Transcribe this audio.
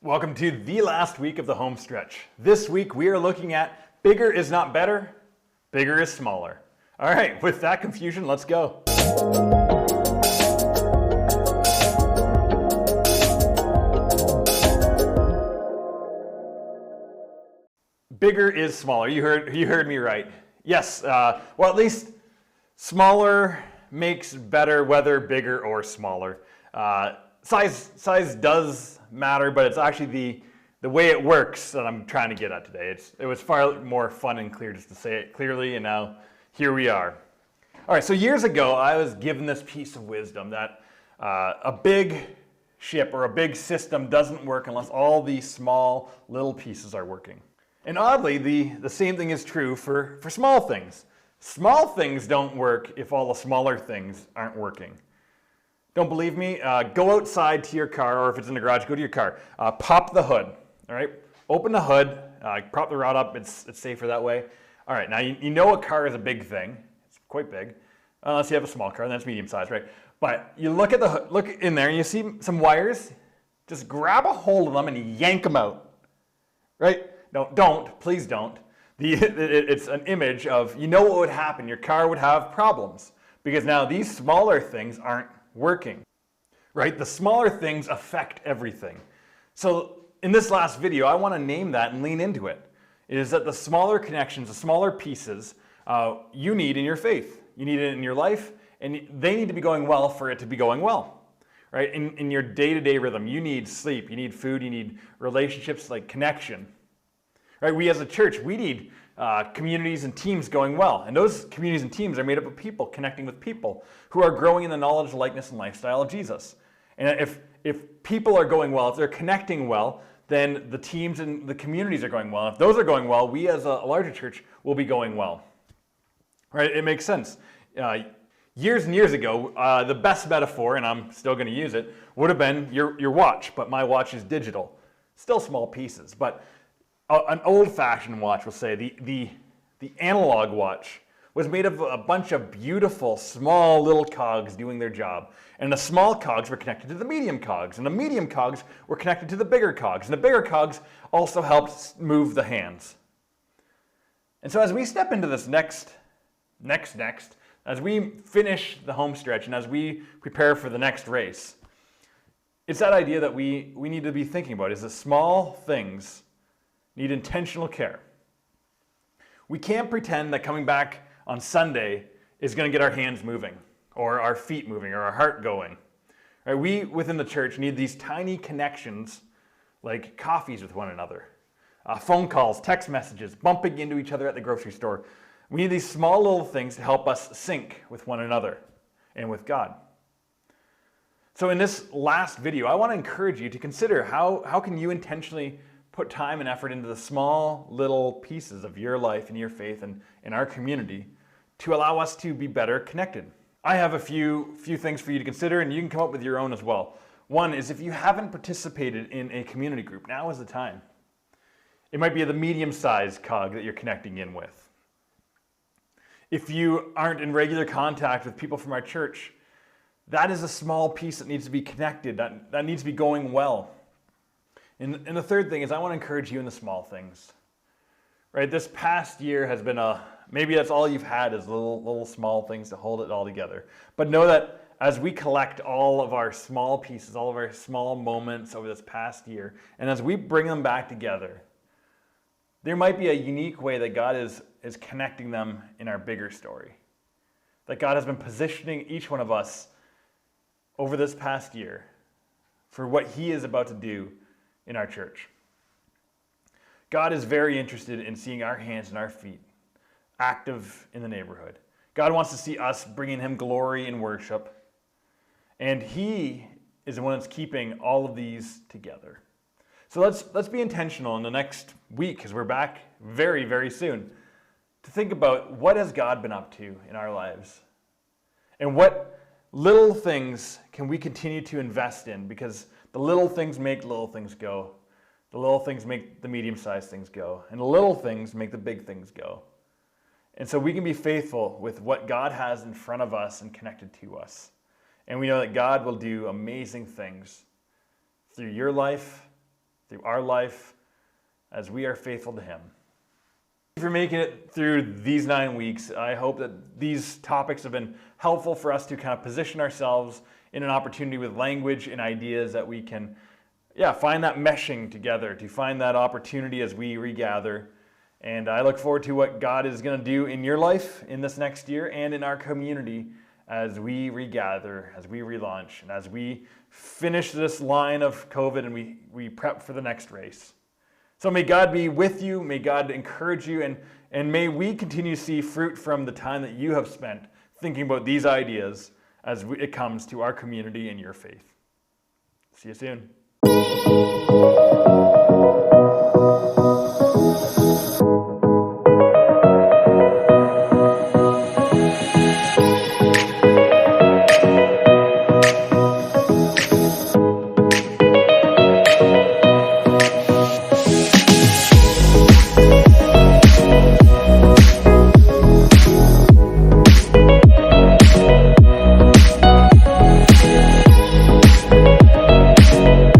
Welcome to the last week of the home stretch. This week we are looking at bigger is not better, bigger is smaller. All right, with that confusion, let's go. Bigger is smaller. You heard me right. Yes, well, at least smaller makes better, whether bigger or smaller. Size does matter, but it's actually the way it works that I'm trying to get at today. It was far more fun and clear just to say it clearly, and now here we are. All right, so years ago, I was given this piece of wisdom that a big ship or a big system doesn't work unless all these small little pieces are working. And oddly, the same thing is true for small things. Small things don't work if all the smaller things aren't working. Don't believe me? Go outside to your car, or if it's in the garage, go to your car. Pop the hood, all right? Open the hood, prop the rod up, it's safer that way. All right, now you know a car is a big thing. It's quite big, unless you have a small car, then it's medium size, right? But you look at the hood, look in there, and you see some wires. Just grab a hold of them and yank them out, right? No, please don't. It's an image of, you know what would happen. Your car would have problems because now these smaller things aren't working, right? The smaller things affect everything. So in this last video, I want to name that and lean into it. It is that the smaller connections, the smaller pieces you need in your faith, you need it in your life, and they need to be going well for it to be going well, right? In your day-to-day rhythm, you need sleep, you need food, you need relationships, like connection, right? We as a church, we need communities and teams going well. And those communities and teams are made up of people connecting with people who are growing in the knowledge, likeness, and lifestyle of Jesus. And if people are going well, if they're connecting well, then the teams and the communities are going well. If those are going well, we as a larger church will be going well. Right? It makes sense. Years and years ago, the best metaphor, and I'm still going to use it, would have been your watch, but my watch is digital. Still small pieces, but an old-fashioned watch, we'll say, the analog watch, was made of a bunch of beautiful, small little cogs doing their job. And the small cogs were connected to the medium cogs, and the medium cogs were connected to the bigger cogs, and the bigger cogs also helped move the hands. And so as we step into this next, as we finish the home stretch and as we prepare for the next race, it's that idea that we need to be thinking about is the small things need intentional care. We can't pretend that coming back on Sunday is going to get our hands moving, or our feet moving, or our heart going. Right? We within the church need these tiny connections, like coffees with one another, phone calls, text messages, bumping into each other at the grocery store. We need these small little things to help us sync with one another and with God. So in this last video, I want to encourage you to consider how can you intentionally put time and effort into the small little pieces of your life and your faith and in our community to allow us to be better connected. I have a few things for you to consider, and you can come up with your own as well. One is, if you haven't participated in a community group, now is the time. It might be the medium-sized cog that you're connecting in with. If you aren't in regular contact with people from our church, that is a small piece that needs to be connected, that needs to be going well. And the third thing is, I want to encourage you in the small things. Right? This past year has been maybe that's all you've had is little small things to hold it all together. But know that as we collect all of our small pieces, all of our small moments over this past year, and as we bring them back together, there might be a unique way that God is connecting them in our bigger story. That God has been positioning each one of us over this past year for what He is about to do in our church. God is very interested in seeing our hands and our feet active in the neighborhood. God wants to see us bringing Him glory and worship. And He is the one that's keeping all of these together. So let's be intentional in the next week, because we're back very, very soon, to think about what has God been up to in our lives. And what little things can we continue to invest in, because the little things make little things go. The little things make the medium-sized things go. And the little things make the big things go. And so we can be faithful with what God has in front of us and connected to us. And we know that God will do amazing things through your life through our life as we are faithful to Him. Thank you for making it through these 9 weeks. I hope that these topics have been helpful for us to kind of position ourselves in an opportunity with language and ideas that we can find that meshing together, to find that opportunity as we regather. And I look forward to what God is going to do in your life in this next year and in our community as we regather, as we relaunch, and as we finish this line of COVID and we prep for the next race. So may God be with you, may God encourage you, and may we continue to see fruit from the time that you have spent thinking about these ideas as it comes to our community and your faith. See you soon.